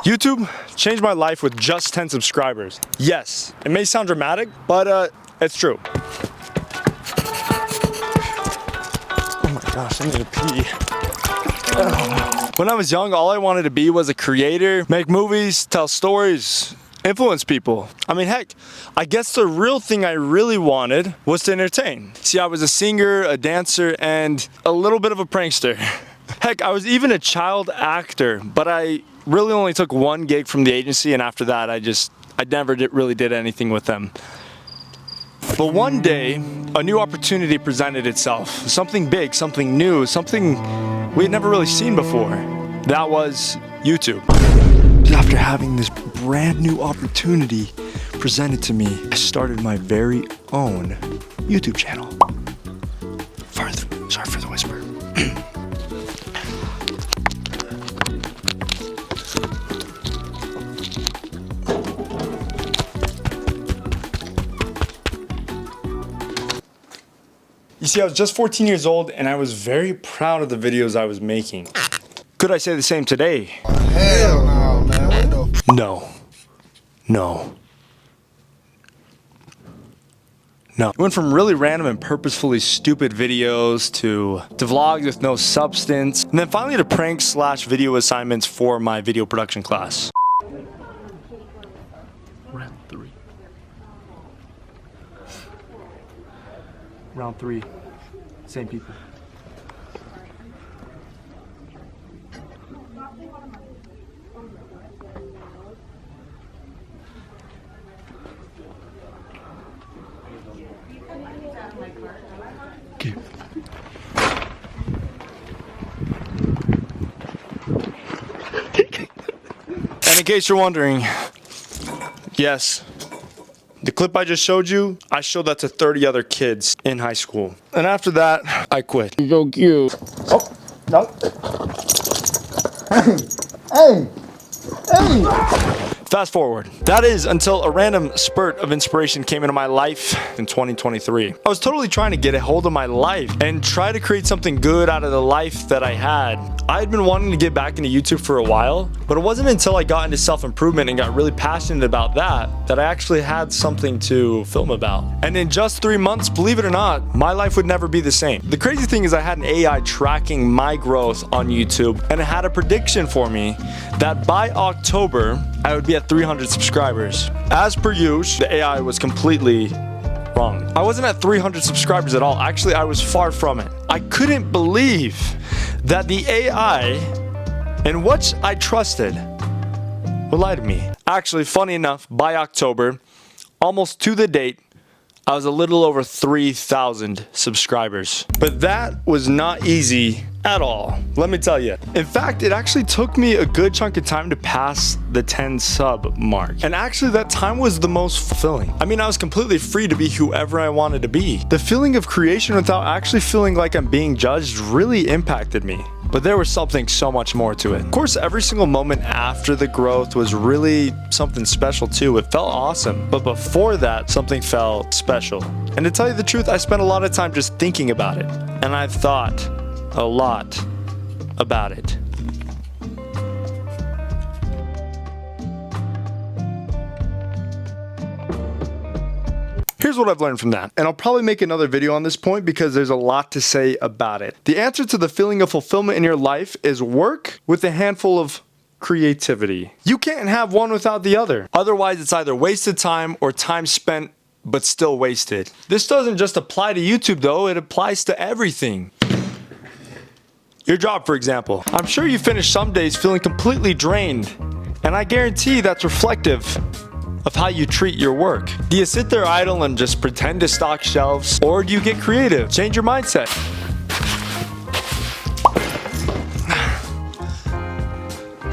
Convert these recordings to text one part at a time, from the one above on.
YouTube changed my life with just 10 subscribers. Yes, it may sound dramatic, but it's true. Oh my gosh, I need to pee. When I was young, all I wanted to be was a creator, make movies, tell stories, influence people. I mean, heck, I guess the real thing I really wanted was to entertain. See, I was a singer, a dancer, and a little bit of a prankster. Heck, I was even a child actor, but I really only took one gig from the agency, and after that, I never really did anything with them. But one day, a new opportunity presented itself. Something big, something new, something we had never really seen before. That was YouTube. After having this brand new opportunity presented to me, I started my very own YouTube channel. Sorry for the whisper. You see, I was just 14 years old and I was very proud of the videos I was making. Could I say the same today? Hell no, man. What the? No. It went from really random and purposefully stupid videos to vlogs with no substance, and then finally to prank/video assignments for my video production class. Round three, same people. Okay. And in case you're wondering, yes, the clip I just showed you, I showed that to 30 other kids in high school. And after that, I quit. You're so cute. Oh, no. Hey. Fast forward. That is until a random spurt of inspiration came into my life in 2023. I was totally trying to get a hold of my life and try to create something good out of the life that I had. I had been wanting to get back into YouTube for a while, but it wasn't until I got into self-improvement and got really passionate about that I actually had something to film about. And in just 3 months, believe it or not, my life would never be the same. The crazy thing is I had an AI tracking my growth on YouTube, and it had a prediction for me that by October, I would be at 300 subscribers. As per usual, the AI was completely wrong. I wasn't at 300 subscribers at all. Actually, I was far from it. I couldn't believe that the AI in which I trusted would lie to me. Actually, funny enough, by October, almost to the date, I was a little over 3,000 subscribers. But that was not easy at all, let me tell you. In fact, it actually took me a good chunk of time to pass the 10 sub mark. And actually that time was the most fulfilling. I mean, I was completely free to be whoever I wanted to be. The feeling of creation without actually feeling like I'm being judged really impacted me. But there was something so much more to it. Of course, every single moment after the growth was really something special too. It felt awesome. But before that, something felt special. And to tell you the truth, I spent a lot of time just thinking about it. And I've thought a lot about it. Here's what I've learned from that, and I'll probably make another video on this point because there's a lot to say about it. The answer to the feeling of fulfillment in your life is work with a handful of creativity. You can't have one without the other. Otherwise, it's either wasted time or time spent but still wasted. This doesn't just apply to YouTube though, it applies to everything. Your job, for example. I'm sure you finish some days feeling completely drained, and I guarantee that's reflective of how you treat your work. Do you sit there idle and just pretend to stock shelves, or do you get creative? Change your mindset.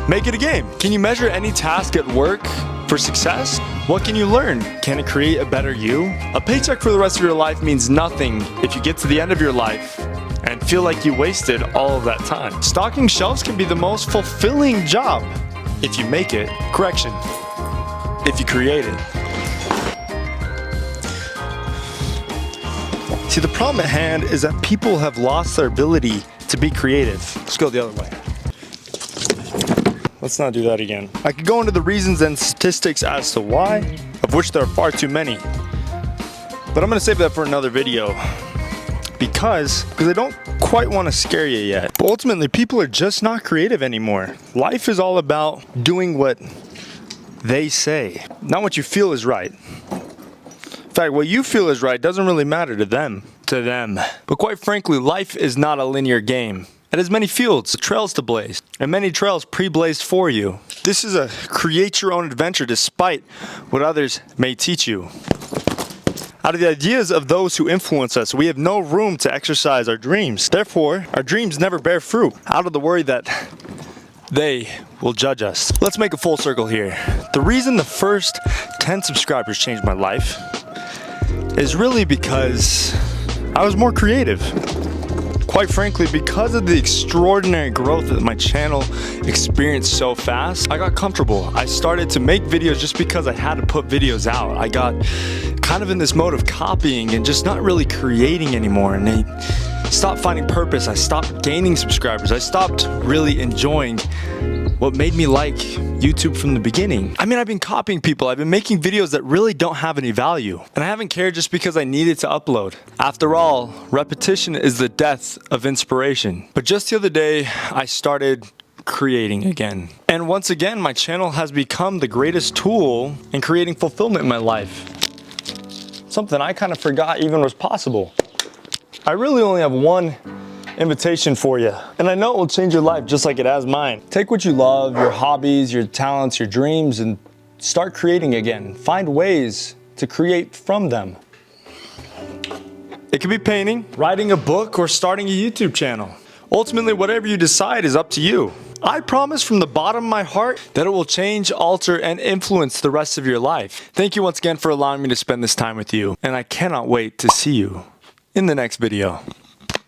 Make it a game. Can you measure any task at work for success? What can you learn? Can it create a better you? A paycheck for the rest of your life means nothing if you get to the end of your life and feel like you wasted all of that time. Stocking shelves can be the most fulfilling job if you make it. Correction, if you create it. See, the problem at hand is that people have lost their ability to be creative. Let's go the other way. let's not do that again. I could go into the reasons and statistics as to why, of which there are far too many. But I'm gonna save that for another video. Because I don't quite want to scare you yet. But ultimately, people are just not creative anymore. Life is all about doing what they say, not what you feel is right. In fact, what you feel is right doesn't really matter to them. But quite frankly, life is not a linear game. It has many fields, trails to blaze, and many trails pre-blazed for you. This is a create your own adventure despite what others may teach you. Out of the ideas of those who influence us, we have no room to exercise our dreams. Therefore, our dreams never bear fruit, out of the worry that they will judge us. Let's make a full circle here. The reason the first 10 subscribers changed my life is really because I was more creative. Quite frankly, because of the extraordinary growth that my channel experienced so fast, I got comfortable. I started to make videos just because I had to put videos out. I got kind of in this mode of copying and just not really creating anymore. And I stopped finding purpose. I stopped gaining subscribers. I stopped really enjoying what made me like YouTube from the beginning. I mean, I've been copying people. I've been making videos that really don't have any value. And I haven't cared just because I needed to upload. After all, repetition is the death of inspiration. But just the other day, I started creating again. And once again, my channel has become the greatest tool in creating fulfillment in my life. Something I kind of forgot even was possible. I really only have one invitation for you, and I know it will change your life just like it has mine. Take what you love, your hobbies, your talents, your dreams, and start creating again. Find ways to create from them. It could be painting, writing a book, or starting a YouTube channel. Ultimately, whatever you decide is up to you. I promise from the bottom of my heart that it will change, alter, and influence the rest of your life. Thank you once again for allowing me to spend this time with you, and I cannot wait to see you in the next video.